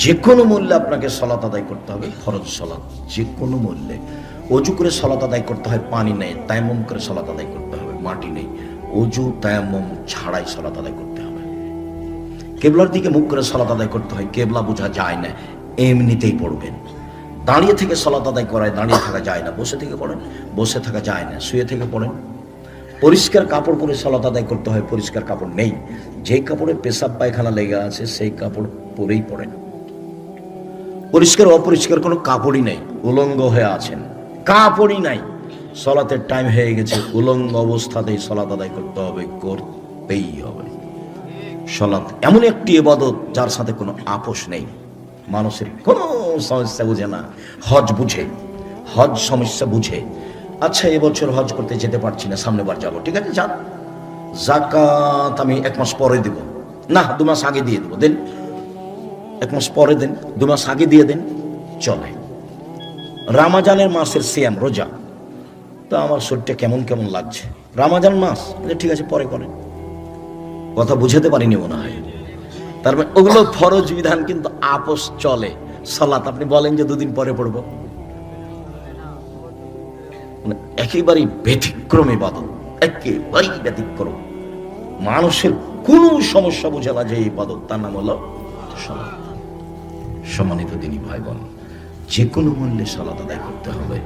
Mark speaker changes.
Speaker 1: যে কোনো মূল্যে আপনাকে সালাত আদায় করতে হবে, ফরজ সালাত যে কোনো মূল্যে। অজু করে সালাত আদায় করতে হয়, পানি নেই, তায়াম্মুম করে সালাত আদায় করতে হবে, মাটি নেই, অজু তায়াম্মুম ছাড়াই সালাত আদায় করতে হবে। কেবলার দিকে মুখ করে সালাত আদায় করতে হয়, কেবলা বোঝা যায় না, এমনিতেই পড়বেন। দাঁড়িয়ে থেকে সালাত আদায় করায় দাঁড়িয়ে থাকা যায় না, বসে থেকে পড়েন, বসে থাকা যায় না, শুয়ে থেকে পড়েন। পরিষ্কার কাপড় পরে সালাত আদায় করতে হয়, পরিষ্কার কাপড় নেই, যেই কাপড়ে পেশাব পায়খানা লেগে আছে সেই কাপড় পরেই পড়েন। পরিষ্কার অপরিষ্কার কোনো কাপড়ই নেই, উলঙ্গ হয়ে আছেন, কাপড়ই নাই, সালাতের টাইম হয়ে গেছে, উলঙ্গ অবস্থাতেই সালাত আদায় করতে হবে, করতেই হবে। সালাত এমন একটি ইবাদত যার সাথে কোনো আপোষ নেই। মানুষের কোনো সমস্যা বুঝে না, হজ বুঝে, হজ সমস্যা বুঝে। আচ্ছা, এবছর হজ করতে যেতে পারছি না, সামনে বার যাবো, ঠিক আছে যান। যাকাত আমি 1 মাস পরে দেব, না 2 মাস আগে দিয়ে দেবো, দেন 1 মাস পরে দেন, 2 মাস আগে দিয়ে দেন, চলে। রামাজানের মাসের সিয়াম রোজা, তো আমার শরীরটা কেমন কেমন লাগছে, রামাজান মাস, ঠিক আছে পরে করেন। কথা বুঝাতে পারিনি মনে হয়। তার মানে ওগুলো ফরজ বিধান, কিন্তু আপোষ চলে। সালাত আপনি বলেন যে 2 দিন পরে পড়বো, মানে একেবারেই ব্যতিক্রম ইবাদত, একেবারেই ব্যতিক্রম। মানুষের কোন সমস্যা বুঝে না যে ইবাদত, তার নাম হলো সালাত। সম্মানিত দিনী ভাই বোন, যে কোনো মূল্যে সালাত আদায় করতে হবে।